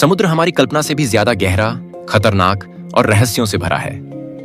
समुद्र हमारी कल्पना से भी ज्यादा गहरा, खतरनाक और रहस्यों से भरा है।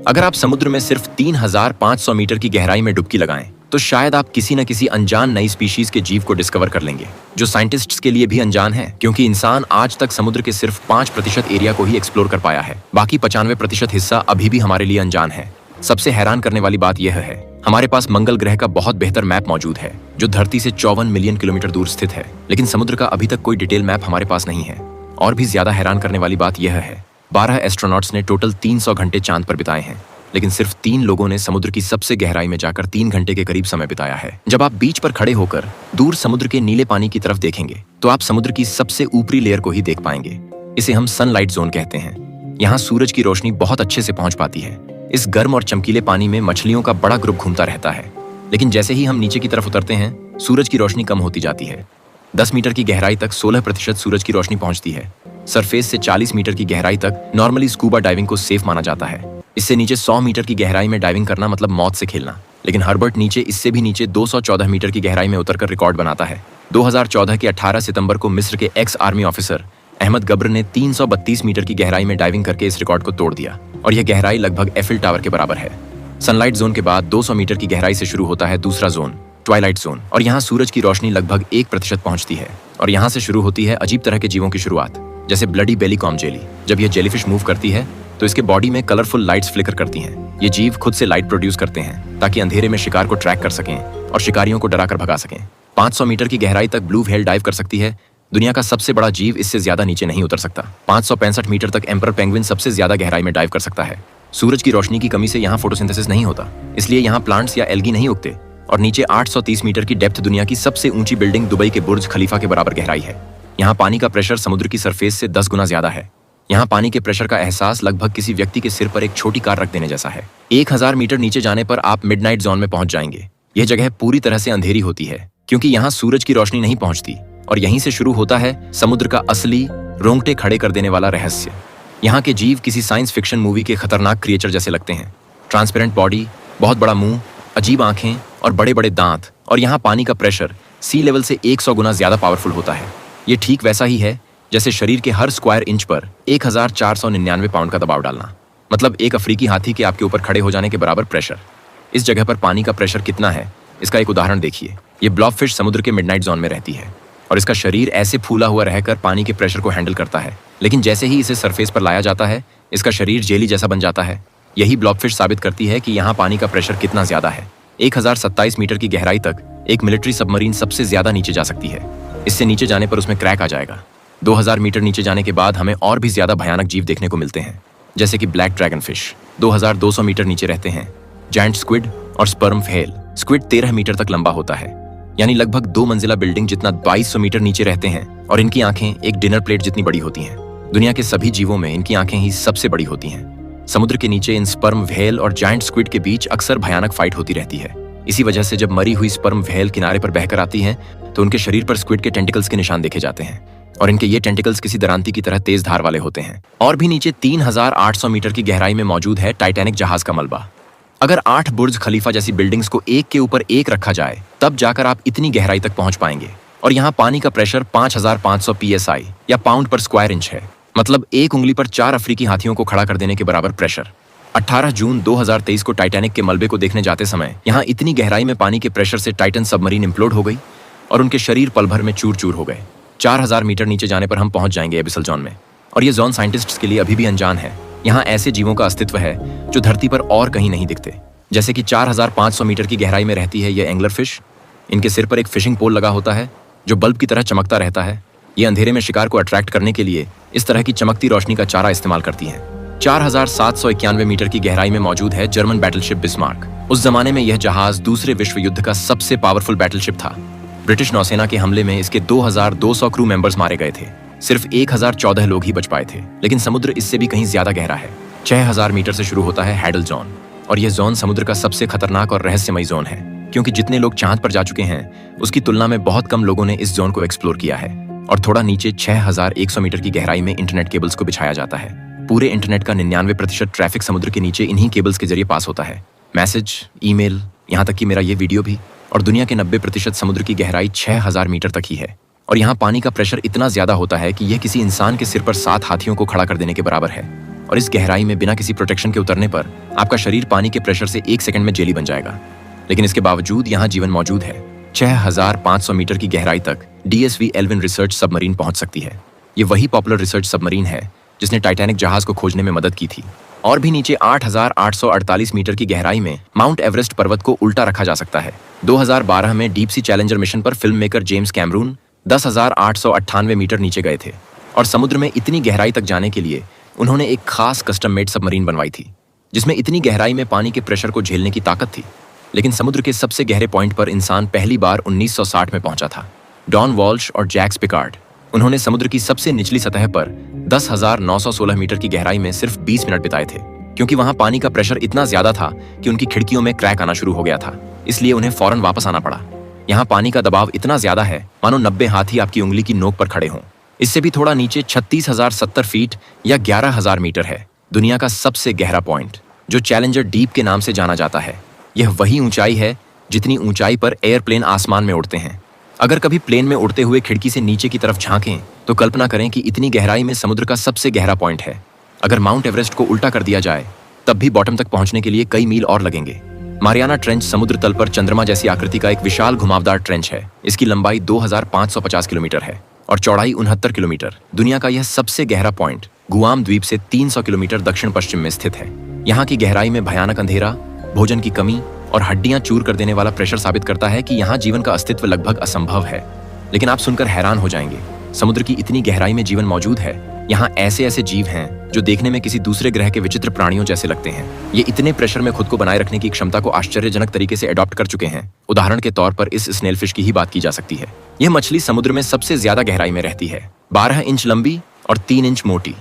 अगर आप समुद्र में सिर्फ 3,500 मीटर की गहराई में डुबकी लगाएं, तो शायद आप किसी न किसी अनजान नई स्पीशीज के जीव को डिस्कवर कर लेंगे, जो साइंटिस्ट्स के लिए भी अनजान है, क्योंकि इंसान आज तक समुद्र के सिर्फ 5% एरिया को ही एक्सप्लोर कर पाया है। बाकी 95% हिस्सा अभी भी हमारे लिए अनजान है। सबसे हैरान करने वाली बात यह है, हमारे पास मंगल ग्रह का बहुत बेहतर मैप मौजूद है, जो धरती से 54 मिलियन किलोमीटर दूर स्थित है, लेकिन समुद्र का अभी तक कोई डिटेल मैप हमारे पास नहीं है। और भी ज्यादा हैरान करने वाली बात यह है, 12 एस्ट्रोनॉट्स ने टोटल 300 घंटे चांद पर बिताए हैं, लेकिन सिर्फ 3 लोगों ने समुद्र की सबसे गहराई में जाकर 3 घंटे के करीब समय बिताया है। जब आप बीच पर खड़े होकर दूर समुद्र के नीले पानी की तरफ देखेंगे, तो आप समुद्र की सबसे ऊपरी लेयर को ही देख पाएंगे। इसे हम सनलाइट जोन कहते हैं। यहाँ सूरज की रोशनी बहुत अच्छे से पहुंच पाती है। इस गर्म और चमकीले पानी में मछलियों का बड़ा ग्रुप घूमता रहता है, लेकिन जैसे ही हम नीचे की तरफ उतरते हैं, सूरज की रोशनी कम होती जाती है। 10 मीटर की गहराई तक 16% सूरज की रोशनी पहुंचती है। सरफेस से 40 मीटर की गहराई तक नॉर्मली स्कूबा डाइविंग को सेफ माना जाता है। इससे नीचे 100 मीटर की गहराई में डाइविंग करना मतलब मौत से खेलना। लेकिन हर्बर्ट नीचे इससे भी नीचे 214 मीटर की गहराई में उतरकर रिकॉर्ड बनाता है। 2014 के 18 सितंबर को मिस्र के एक्स आर्मी ऑफिसर अहमद गब्र ने 332 मीटर की गहराई में डाइविंग करके इस रिकॉर्ड को तोड़ दिया, और यह गहराई लगभग एफिल टावर के बराबर है। सनलाइट जोन के बाद 200 मीटर की गहराई से शुरू होता है दूसरा जोन, ट्वाइलाइट जोन, और यहाँ सूरज की रोशनी लगभग 1% पहुंचती है। और यहाँ से शुरू होती है अजीब तरह के जीवों की शुरुआत, जैसे ब्लडी बेली कॉम जेली। जब यह जेलीफिश मूव करती है, तो इसके बॉडी में कलरफुल लाइट्स फ्लिकर करती हैं। ये जीव खुद से लाइट प्रोड्यूस करते हैं, ताकि अंधेरे में शिकार को ट्रैक कर सकें और शिकारियों को डराकर भगा सकें। 500 मीटर की गहराई तक ब्लू व्हेल डाइव कर सकती है। दुनिया का सबसे बड़ा जीव इससे ज्यादा नीचे नहीं उतर सकता। 565 मीटर तक एम्पर पेंगुइन सबसे ज्यादा गहराई में डाइव कर सकता है। सूरज की रोशनी की कमी से यहाँ फोटोसिंथेसिस नहीं होता, इसलिए यहाँ प्लांट्स या एल्गी नहीं उगते। और नीचे 830 मीटर की डेप्थ दुनिया की सबसे ऊंची बिल्डिंग दुबई के बुर्ज खलीफा के बराबर गहराई है। यहाँ पानी का प्रेशर समुद्र की सरफेस से 10 गुना ज्यादा है। यहाँ पानी के प्रेशर का एहसास लगभग किसी व्यक्ति के सिर पर एक छोटी कार रख देने जैसा है। 1000 मीटर नीचे जाने पर आप मिडनाइट जोन में पहुंच जाएंगे। यह जगह पूरी तरह से अंधेरी होती है, क्योंकि यहाँ सूरज की रोशनी नहीं पहुंचती, और यहीं से शुरू होता है समुद्र का असली रोंगटे खड़े कर देने वाला रहस्य। यहाँ के जीव किसी साइंस फिक्शन मूवी के खतरनाक क्रिएचर जैसे लगते हैं। ट्रांसपेरेंट बॉडी, बहुत बड़ा मुंह, अजीब आंखें और बड़े बड़े दांत। और यहाँ पानी का प्रेशर सी लेवल से 100 गुना ज्यादा पावरफुल होता है। ये ठीक वैसा ही है जैसे शरीर के हर स्क्वायर इंच पर 1499 पाउंड का दबाव डालना, मतलब एक अफ्रीकी हाथी के आपके ऊपर खड़े हो जाने के बराबर प्रेशर। इस जगह पर पानी का प्रेशर कितना है, इसका एक उदाहरण देखिए। ये ब्लॉबफिश समुद्र के मिडनाइट जोन में रहती है, और इसका शरीर ऐसे फूला हुआ रहकर पानी के प्रेशर को हैंडल करता है। लेकिन जैसे ही इसे सरफेस पर लाया जाता है, इसका शरीर जेली जैसा बन जाता है। यही ब्लॉबफिश साबित करती है कि यहाँ पानी का प्रेशर कितना ज्यादा है। 1027 मीटर की गहराई तक एक मिलिट्री सबमरीन सबसे ज्यादा नीचे जा सकती है। इससे नीचे जाने पर उसमें क्रैक आ जाएगा। 2000 मीटर नीचे जाने के बाद हमें और भी ज्यादा भयानक जीव देखने को मिलते हैं, जैसे कि ब्लैक ड्रैगन फिश। 2200 मीटर नीचे रहते हैं जायंट स्क्विड और स्पर्म व्हेल। स्क्विड 13 मीटर तक लंबा होता है, यानी लगभग 2 मंजिला बिल्डिंग जितना। 2200 मीटर नीचे रहते हैं, और इनकी आंखें एक डिनर प्लेट जितनी बड़ी होती हैं। दुनिया के सभी जीवों में इनकी आंखें ही सबसे बड़ी होती हैं। समुद्र के नीचे इन स्पर्म व्हेल और जायंट स्क्विड के बीच अक्सर भयानक फाइट होती रहती है। इसी वजह से जब मरी हुई स्पर्म व्हेल किनारे पर बहकर आती हैं, तो उनके शरीर पर स्क्विड के टेंटिकल्स के निशान देखे जाते हैं, और इनके ये टेंटिकल्स किसी दरांती की तरह तेज धार वाले होते हैं। और भी नीचे 3800 मीटर की गहराई में मौजूद है टाइटैनिक जहाज का मलबा। अगर 8 बुर्ज खलीफा जैसी बिल्डिंग्स को एक के ऊपर एक रखा जाए, तब जाकर आप इतनी गहराई तक पहुंच पाएंगे। और यहाँ पानी का प्रेशर 5500 PSI या पाउंड पर स्क्वायर इंच है, मतलब एक उंगली पर 4 अफ्रीकी हाथियों को खड़ा कर देने के बराबर प्रेशर। 18 जून 2023 को टाइटैनिक के मलबे को देखने जाते समय यहाँ इतनी गहराई में पानी के प्रेशर से टाइटन सबमरीन इम्प्लोड हो गई, और उनके शरीर पल भर में चूर चूर हो गए। 4000 मीटर नीचे जाने पर हम पहुंच जाएंगे एबिसल जोन में, और ये जोन साइंटिस्ट्स के लिए अभी भी अनजान है। यहाँ ऐसे जीवों का अस्तित्व है जो धरती पर और कहीं नहीं दिखते, जैसे कि 4500 मीटर की गहराई में रहती है ये एंगलर फिश। इनके सिर पर एक फिशिंग पोल लगा होता है, जो बल्ब की तरह चमकता रहता है। ये अंधेरे में शिकार को अट्रैक्ट करने के लिए इस तरह की चमकती रोशनी का चारा इस्तेमाल करती हैं। 4791 मीटर की गहराई में मौजूद है जर्मन बैटलशिप बिस्मार्क। उस जमाने में यह जहाज दूसरे विश्व युद्ध का सबसे पावरफुल बैटलशिप था। ब्रिटिश नौसेना के हमले में इसके 2200 क्रू मेंबर्स मारे गए थे। सिर्फ 1014 लोग ही बच पाए थे। लेकिन समुद्र इससे भी कहीं ज्यादा गहरा है। 6000 मीटर से शुरू होता है हैडल जोन, और यह जोन समुद्र का सबसे खतरनाक और रहस्यमयी जोन है, क्योंकि जितने लोग चांद पर जा चुके हैं, उसकी तुलना में बहुत कम लोगों ने इस जोन को एक्सप्लोर किया है। और थोड़ा नीचे 6100 मीटर की गहराई में इंटरनेट केबल्स को बिछाया जाता है। पूरे इंटरनेट का 99% ट्रैफिक समुद्र के नीचे इन्हीं केबल्स के जरिए पास होता है। मैसेज, ईमेल, यहाँ तक कि मेरा ये वीडियो भी। और दुनिया के 90% समुद्र की गहराई 6000 मीटर तक ही है। और यहाँ पानी का प्रेशर इतना ज्यादा होता है कि यह किसी इंसान के सिर पर 7 हाथियों को खड़ा कर देने के बराबर है। और इस गहराई में बिना किसी प्रोटेक्शन के उतरने पर आपका शरीर पानी के प्रेशर से 1 सेकंड में जेली बन जाएगा। लेकिन इसके बावजूद यहाँ जीवन मौजूद है। 6500 मीटर की गहराई तक DSV एल्विन रिसर्च सबमरीन पहुंच सकती है। ये वही पॉपुलर रिसर्च सबमरीन है जिसने टाइटैनिक जहाज को खोजने में मदद की थी। और भी नीचे 8848 मीटर की गहराई में माउंट एवरेस्ट पर्वत को उल्टा रखा जा सकता है। 2012 में डीप सी चैलेंजर मिशन पर film maker James Cameron 10,898 metre नीचे गए थे और समुद्र में इतनी गहराई तक जाने के लिए उन्होंने एक खास कस्टम मेड सबमरीन बनवाई थी जिसमें इतनी गहराई में पानी के प्रेशर को झेलने की ताकत थी। लेकिन समुद्र के सबसे गहरे पॉइंट पर इंसान पहली बार 1960 में पहुंचा था। डॉन वॉल्श और जैक्स पिकार्ड, उन्होंने समुद्र की सबसे निचली सतह पर 10,916 मीटर की गहराई में सिर्फ 20 मिनट बिताए थे, क्योंकि वहां पानी का प्रेशर इतना ज्यादा था कि उनकी खिड़कियों में क्रैक आना शुरू हो गया था। इसलिए उन्हें फौरन वापस आना पड़ा। यहाँ पानी का दबाव इतना ज्यादा है मानो 90 हाथी आपकी उंगली की नोक पर खड़े हों। इससे भी थोड़ा नीचे 36,070 फीट या 11,000 मीटर है दुनिया का सबसे गहरा पॉइंट, जो चैलेंजर डीप के नाम से जाना जाता है। यह वही ऊंचाई है जितनी ऊंचाई पर एयरप्लेन आसमान में उड़ते हैं। अगर कभी प्लेन में उड़ते हुए खिड़की से नीचे की तरफ झांकें तो कल्पना करें कि इतनी गहराई में समुद्र का सबसे गहरा पॉइंट है। अगर माउंट एवरेस्ट को उल्टा कर दिया जाए तब भी बॉटम तक पहुंचने के लिए कई मील और लगेंगे। मारियाना ट्रेंच समुद्र तल पर चंद्रमा जैसी आकृति का एक विशाल घुमावदार ट्रेंच है। इसकी लंबाई 2550 किलोमीटर है और चौड़ाई 69 किलोमीटर। दुनिया का यह सबसे गहरा पॉइंट गुआम द्वीप से 300 किलोमीटर दक्षिण पश्चिम में स्थित है। यहाँ की गहराई में भयानक अंधेरा, भोजन की कमी और हड्डियां चूर कर देने वाला प्रेशर साबित करता है कि यहाँ जीवन का अस्तित्व लगभग असंभव है। लेकिन आप सुनकर हैरान हो जाएंगे, समुद्र की इतनी गहराई में जीवन मौजूद है। यहाँ ऐसे ऐसे जीव हैं जो देखने में किसी दूसरे ग्रह के विचित्र प्राणियों जैसे लगते हैं। ये इतने प्रेशर में खुद को बनाए रखने की क्षमता को आश्चर्यजनक तरीके से अडॉप्ट कर चुके हैं। उदाहरण के तौर पर इस स्नेल फिश की ही बात की जा सकती है। यह मछली समुद्र में सबसे ज्यादा गहराई में रहती है, 12 इंच लंबी और 3 इंच मोटी।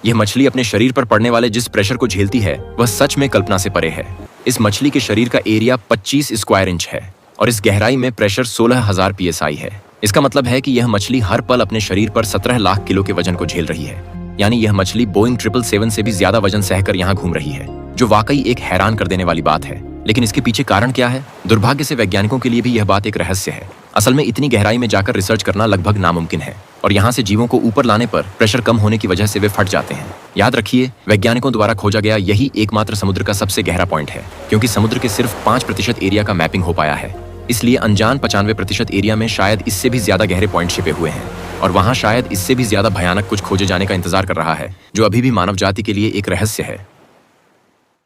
यह मछली अपने शरीर पर पड़ने वाले जिस प्रेशर को झेलती है वह सच में कल्पना से परे है। इस मछली के शरीर का एरिया 25 स्क्वायर इंच है और इस गहराई में प्रेशर 16,000 PSI है। इसका मतलब है कि यह मछली हर पल अपने शरीर पर 17 लाख किलो के वजन को झेल रही है। यानी यह मछली बोइंग 777 से भी ज्यादा वजन सहकर यहाँ घूम रही है, जो वाकई एक हैरान कर देने वाली बात है। लेकिन इसके पीछे कारण क्या है? दुर्भाग्य से वैज्ञानिकों के लिए भी यह बात एक रहस्य है। असल में इतनी गहराई में जाकर रिसर्च करना लगभग नामुमकिन है और यहाँ से जीवों को ऊपर लाने पर प्रेशर कम होने की वजह से वे फट जाते हैं। याद रखिए, वैज्ञानिकों द्वारा खोजा गया यही एकमात्र समुद्र का सबसे गहरा पॉइंट है, क्योंकि समुद्र के सिर्फ 5% एरिया का मैपिंग हो पाया है। इसलिए अनजान 95% एरिया में शायद इससे भी ज्यादा गहरे पॉइंट छिपे हुए हैं और वहाँ शायद इससे भी ज्यादा भयानक कुछ खोजे जाने का इंतजार कर रहा है, जो अभी भी मानव जाति के लिए एक रहस्य है।